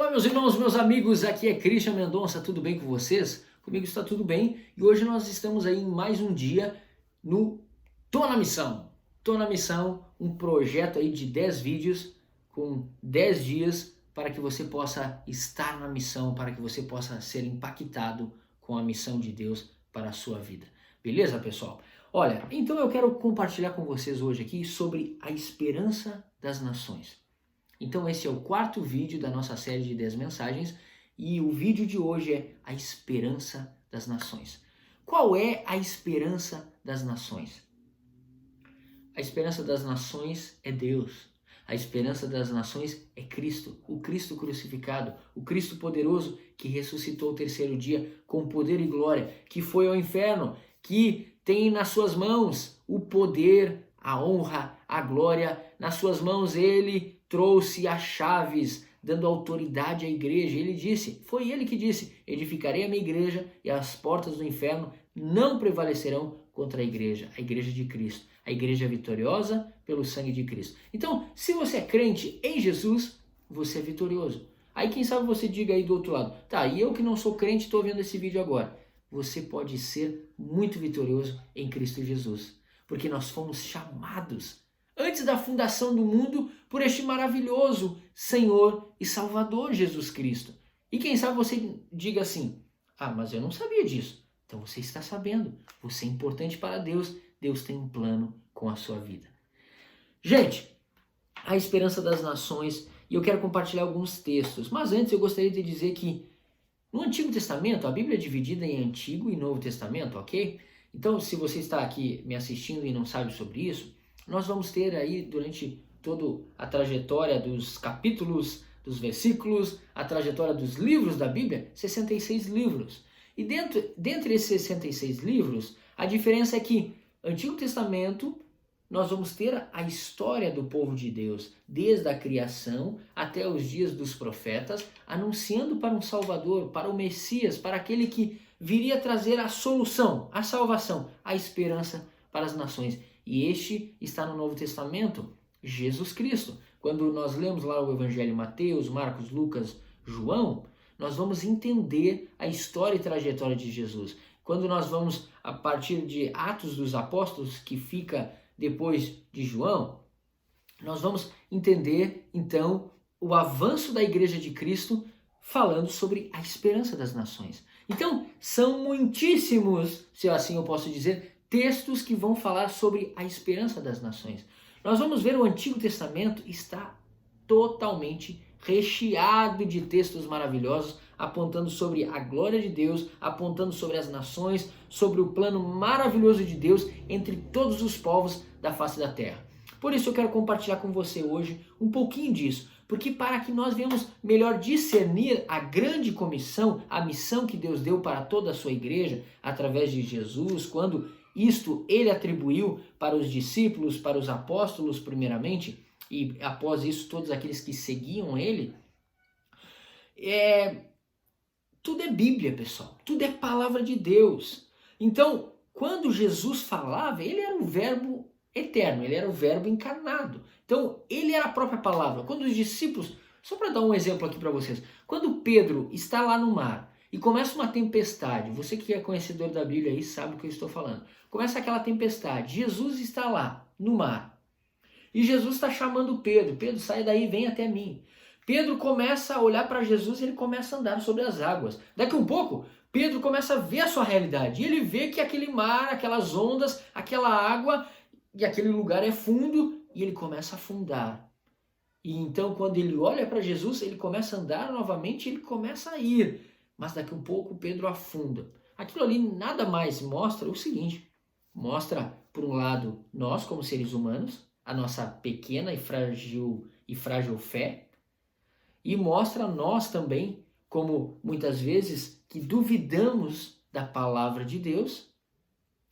Fala, meus irmãos, meus amigos, aqui é Christian Mendonça, tudo bem com vocês? Comigo está tudo bem e hoje nós estamos aí em mais um dia no Tô na Missão. Tô na Missão, um projeto aí de 10 vídeos com 10 dias para que você possa estar na missão, para que você possa ser impactado com a missão de Deus para a sua vida. Beleza, pessoal? Olha, então eu quero compartilhar com vocês hoje aqui sobre a esperança das nações. Então esse é o quarto vídeo da nossa série de 10 mensagens e o vídeo de hoje é a esperança das nações. Qual é a esperança das nações? A esperança das nações é Deus. A esperança das nações é Cristo, o Cristo crucificado, o Cristo poderoso que ressuscitou o terceiro dia com poder e glória, que foi ao inferno, que tem nas suas mãos o poder, a honra, a glória. Nas suas mãos ele trouxe as chaves, dando autoridade à igreja. Ele disse, foi ele que disse, edificarei a minha igreja e as portas do inferno não prevalecerão contra a igreja de Cristo, a igreja vitoriosa pelo sangue de Cristo. Então, se você é crente em Jesus, você é vitorioso. Aí quem sabe você diga aí do outro lado, tá, e eu que não sou crente estou vendo esse vídeo agora. Você pode ser muito vitorioso em Cristo Jesus, porque nós fomos chamados antes da fundação do mundo por este maravilhoso Senhor e Salvador Jesus Cristo. E quem sabe você diga assim, ah, mas eu não sabia disso. Então você está sabendo, você é importante para Deus, Deus tem um plano com a sua vida. Gente, a esperança das nações, e eu quero compartilhar alguns textos, mas antes eu gostaria de dizer que no Antigo Testamento, a Bíblia é dividida em Antigo e Novo Testamento, ok? Então se você está aqui me assistindo e não sabe sobre isso, nós vamos ter aí durante toda a trajetória dos capítulos, dos versículos, a trajetória dos livros da Bíblia, 66 livros. E dentre esses 66 livros, a diferença é que Antigo Testamento nós vamos ter a história do povo de Deus, desde a criação até os dias dos profetas, anunciando para um Salvador, para o Messias, para aquele que viria trazer a solução, a salvação, a esperança para as nações. E este está no Novo Testamento, Jesus Cristo. Quando nós lemos lá o Evangelho Mateus, Marcos, Lucas, João, nós vamos entender a história e trajetória de Jesus. Quando nós vamos a partir de Atos dos Apóstolos, que fica depois de João, nós vamos entender então o avanço da Igreja de Cristo falando sobre a esperança das nações. Então, são muitíssimos, se assim eu posso dizer, textos que vão falar sobre a esperança das nações. Nós vamos ver o Antigo Testamento está totalmente recheado de textos maravilhosos, apontando sobre a glória de Deus, apontando sobre as nações, sobre o plano maravilhoso de Deus entre todos os povos da face da terra. Por isso eu quero compartilhar com você hoje um pouquinho disso, porque para que nós venhamos melhor discernir a grande comissão, a missão que Deus deu para toda a sua igreja, através de Jesus, quando isto ele atribuiu para os discípulos, para os apóstolos primeiramente, e após isso todos aqueles que seguiam ele. Tudo é Bíblia, pessoal. Tudo é palavra de Deus. Então, quando Jesus falava, ele era o verbo eterno, ele era o verbo encarnado. Então, ele era a própria palavra. Quando os discípulos, só para dar um exemplo aqui para vocês, quando Pedro está lá no mar e começa uma tempestade, você que é conhecedor da Bíblia aí sabe o que eu estou falando. Começa aquela tempestade, Jesus está lá no mar e Jesus está chamando Pedro. Pedro, sai daí, vem até mim. Pedro começa a olhar para Jesus e ele começa a andar sobre as águas. Daqui a um pouco, Pedro começa a ver a sua realidade. E ele vê que aquele mar, aquelas ondas, aquela água e aquele lugar é fundo e ele começa a afundar. E então quando ele olha para Jesus, ele começa a andar novamente e ele começa a ir. Mas daqui a um pouco Pedro afunda. Aquilo ali nada mais mostra o seguinte. Mostra, por um lado, nós como seres humanos, a nossa pequena e frágil fé. E mostra nós também, como muitas vezes, que duvidamos da palavra de Deus,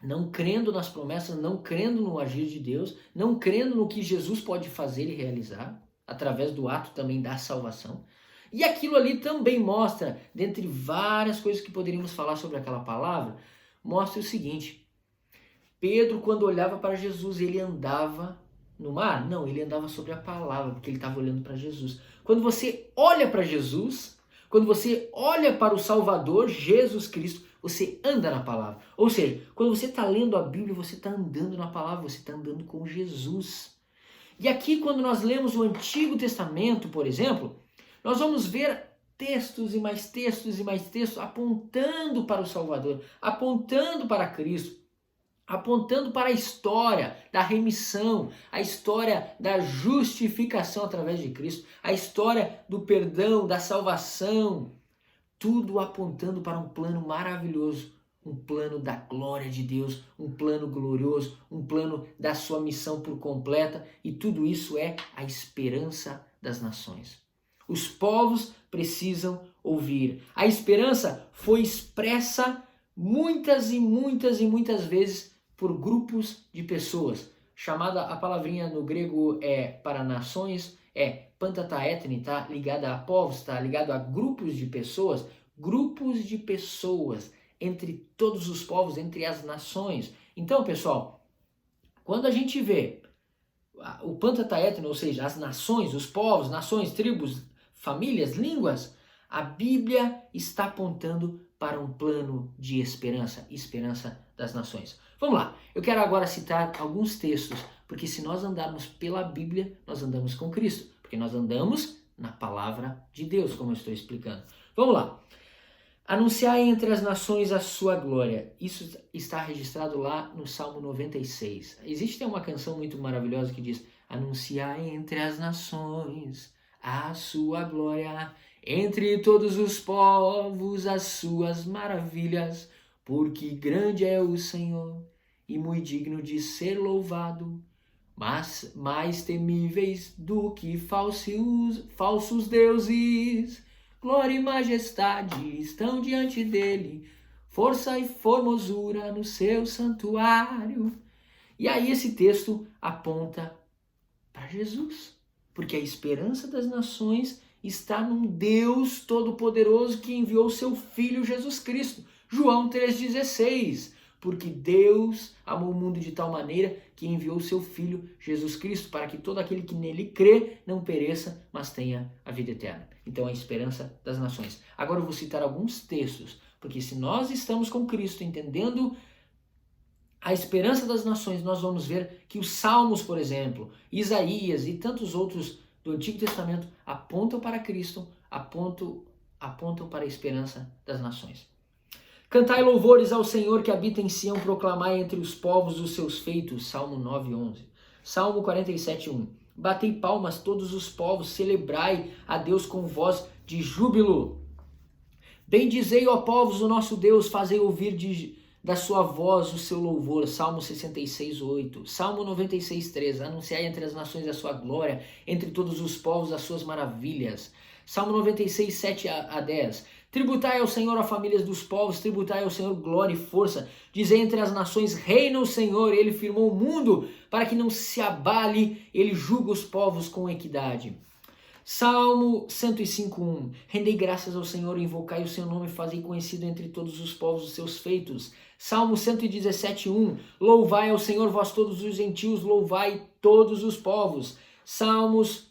não crendo nas promessas, não crendo no agir de Deus, não crendo no que Jesus pode fazer e realizar, através do ato também da salvação. E aquilo ali também mostra, dentre várias coisas que poderíamos falar sobre aquela palavra, mostra o seguinte: Pedro, quando olhava para Jesus, ele andava no mar? Não, ele andava sobre a palavra, porque ele estava olhando para Jesus. Quando você olha para Jesus, quando você olha para o Salvador, Jesus Cristo, você anda na palavra. Ou seja, quando você está lendo a Bíblia, você está andando na palavra, você está andando com Jesus. E aqui, quando nós lemos o Antigo Testamento, por exemplo, nós vamos ver textos e mais textos e mais textos apontando para o Salvador, apontando para Cristo, apontando para a história da remissão, a história da justificação através de Cristo, a história do perdão, da salvação, tudo apontando para um plano maravilhoso, um plano da glória de Deus, um plano glorioso, um plano da sua missão por completa, e tudo isso é a esperança das nações. Os povos precisam ouvir. A esperança foi expressa muitas e muitas e muitas vezes por grupos de pessoas. Chamada, a palavrinha no grego para nações, pantataetne, tá ligada a povos, tá ligado a grupos de pessoas entre todos os povos, entre as nações. Então, pessoal, quando a gente vê o pantataetne, ou seja, as nações, os povos, nações, tribos, famílias, línguas, a Bíblia está apontando para um plano de esperança, esperança das nações. Vamos lá, eu quero agora citar alguns textos, porque se nós andarmos pela Bíblia, nós andamos com Cristo, porque nós andamos na palavra de Deus, como eu estou explicando. Vamos lá. Anunciai entre as nações a sua glória. Isso está registrado lá no Salmo 96. Existe uma canção muito maravilhosa que diz: anunciai entre as nações a sua glória, entre todos os povos as suas maravilhas, porque grande é o Senhor e muito digno de ser louvado, mas mais temíveis do que falsos deuses. Glória e majestade estão diante dele, força e formosura no seu santuário. E aí esse texto aponta para Jesus, porque a esperança das nações está num Deus Todo-Poderoso que enviou seu Filho Jesus Cristo. João 3,16, porque Deus amou o mundo de tal maneira que enviou seu Filho Jesus Cristo para que todo aquele que nele crê não pereça, mas tenha a vida eterna. Então a esperança das nações. Agora eu vou citar alguns textos, porque se nós estamos com Cristo entendendo a esperança das nações, nós vamos ver que os Salmos, por exemplo, Isaías e tantos outros do Antigo Testamento apontam para Cristo, apontam para a esperança das nações. Cantai louvores ao Senhor que habita em Sião, proclamai entre os povos os seus feitos. Salmo 9:11. Salmo 47:1. Batei palmas todos os povos, celebrai a Deus com voz de júbilo. Bendizei, ó povos, o nosso Deus, fazei ouvir da sua voz o seu louvor. Salmo 66:8. Salmo 96:3. Anunciai entre as nações a sua glória, entre todos os povos as suas maravilhas. Salmo 96:7-10. Tributai ao Senhor, ó famílias dos povos, tributai ao Senhor glória e força. Dizei entre as nações, reina o Senhor, ele firmou o mundo para que não se abale, ele julga os povos com equidade. Salmo 105:1. Rendei graças ao Senhor, invocai o seu nome, fazei conhecido entre todos os povos os seus feitos. Salmo 117:1. Louvai ao Senhor, vós todos os gentios, louvai todos os povos. Salmos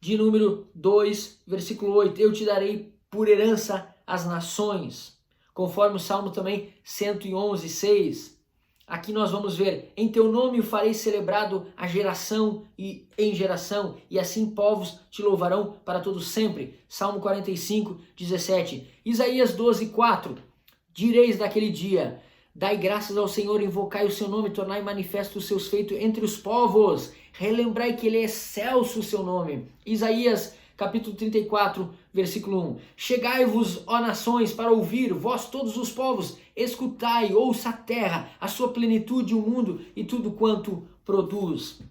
de número 2, versículo 8. Eu te darei por herança as nações, conforme o Salmo também 111:6. Aqui nós vamos ver, em teu nome o farei celebrado a geração e em geração, e assim povos te louvarão para todo sempre. Salmo 45:17. Isaías 12:4. Direis daquele dia, dai graças ao Senhor, invocai o seu nome, tornai manifesto os seus feitos entre os povos, relembrai que ele é excelso o seu nome. Isaías capítulo 34, versículo 1. Chegai-vos, ó nações, para ouvir, vós todos os povos, escutai, ouça a terra, a sua plenitude, o mundo e tudo quanto produz.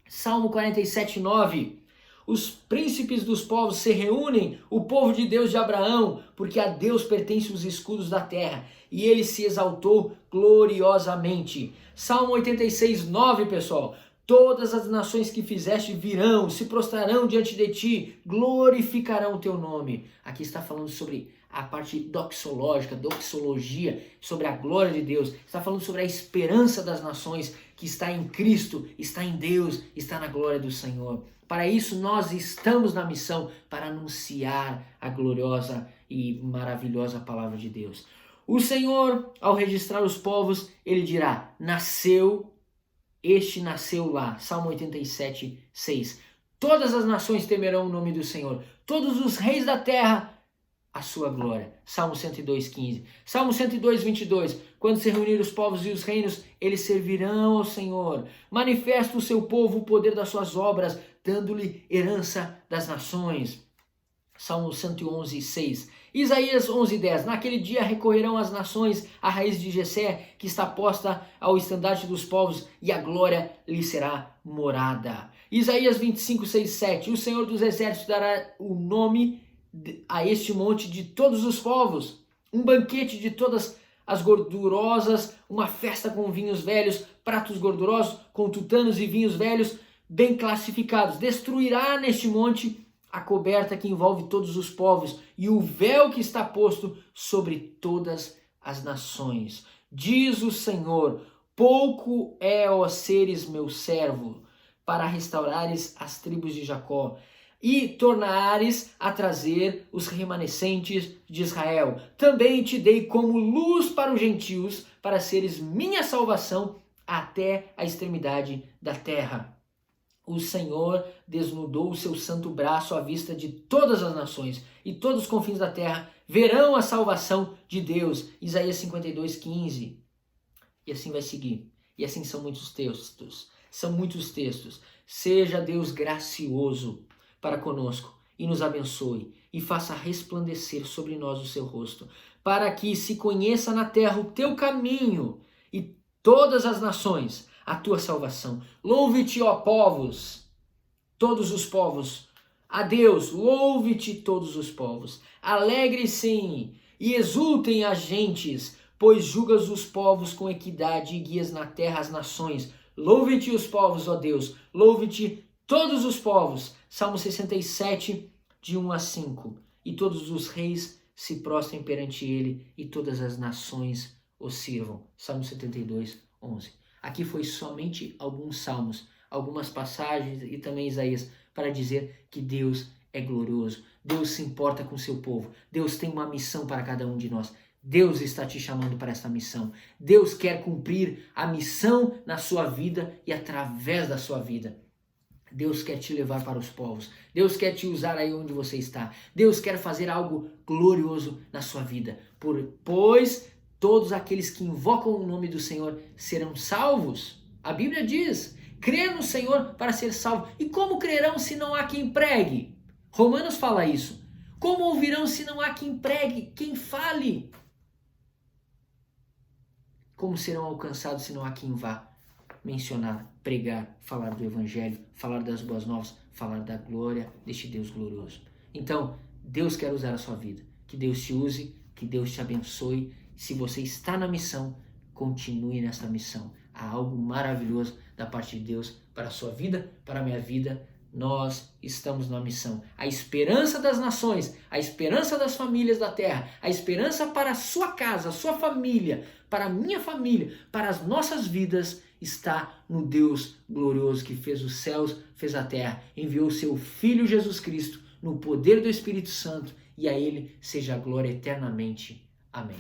Salmo 47:9. Os príncipes dos povos se reúnem, o povo de Deus de Abraão, porque a Deus pertencem os escudos da terra, e ele se exaltou gloriosamente. Salmo 86:9, pessoal. Todas as nações que fizeste virão, se prostrarão diante de ti, glorificarão o teu nome. Aqui está falando sobre a parte doxológica, doxologia, sobre a glória de Deus. Está falando sobre a esperança das nações que está em Cristo, está em Deus, está na glória do Senhor. Para isso nós estamos na missão, para anunciar a gloriosa e maravilhosa palavra de Deus. O Senhor, ao registrar os povos, ele dirá: este nasceu lá. Salmo 87, 6. Todas as nações temerão o nome do Senhor. Todos os reis da terra, a sua glória. Salmo 102, 15. Salmo 102, 22. Quando se reunir os povos e os reinos, eles servirão ao Senhor. Manifesta o seu povo o poder das suas obras, dando-lhe herança das nações. Salmo 111, 6. Isaías 11, 10. Naquele dia recorrerão as nações à raiz de Jessé, que está posta ao estandarte dos povos, e a glória lhe será morada. Isaías 25, 6, 7. O Senhor dos exércitos dará o nome a este monte de todos os povos, um banquete de todas as gordurosas, uma festa com vinhos velhos, pratos gordurosos, com tutanos e vinhos velhos, bem classificados. Destruirá neste monte a coberta que envolve todos os povos e o véu que está posto sobre todas as nações. Diz o Senhor: pouco é, ó seres, meu servo, para restaurares as tribos de Jacó e tornares a trazer os remanescentes de Israel. Também te dei como luz para os gentios, para seres minha salvação até a extremidade da terra. O Senhor desnudou o seu santo braço à vista de todas as nações, e todos os confins da terra verão a salvação de Deus. Isaías 52, 15. E assim vai seguir. E assim são muitos textos. São muitos textos. Seja Deus gracioso para conosco e nos abençoe e faça resplandecer sobre nós o seu rosto, para que se conheça na terra o teu caminho e todas as nações a tua salvação. Louve-te, ó povos, todos os povos, a Deus, louve-te todos os povos. Alegre-se e exultem as gentes, pois julgas os povos com equidade e guias na terra as nações. Louve-te os povos, ó Deus, louve-te todos os povos. Salmo 67, de 1 a 5. E todos os reis se prostrem perante ele, e todas as nações o sirvam. Salmo 72, 11. Aqui foi somente alguns salmos, algumas passagens e também Isaías, para dizer que Deus é glorioso. Deus se importa com seu povo. Deus tem uma missão para cada um de nós. Deus está te chamando para esta missão. Deus quer cumprir a missão na sua vida e através da sua vida. Deus quer te levar para os povos. Deus quer te usar aí onde você está. Deus quer fazer algo glorioso na sua vida. Pois todos aqueles que invocam o nome do Senhor serão salvos. A Bíblia diz: crê no Senhor para ser salvo. E como crerão se não há quem pregue? Romanos fala isso. Como ouvirão se não há quem pregue, quem fale? Como serão alcançados se não há quem vá mencionar, pregar, falar do Evangelho, falar das boas novas, falar da glória deste Deus glorioso? Então, Deus quer usar a sua vida. Que Deus te use, que Deus te abençoe. Se você está na missão, continue nessa missão. Há algo maravilhoso da parte de Deus para a sua vida, para a minha vida. Nós estamos na missão. A esperança das nações, a esperança das famílias da terra, a esperança para a sua casa, a sua família, para a minha família, para as nossas vidas, está no Deus glorioso que fez os céus, fez a terra, enviou o seu Filho Jesus Cristo no poder do Espírito Santo, e a Ele seja a glória eternamente. Amém.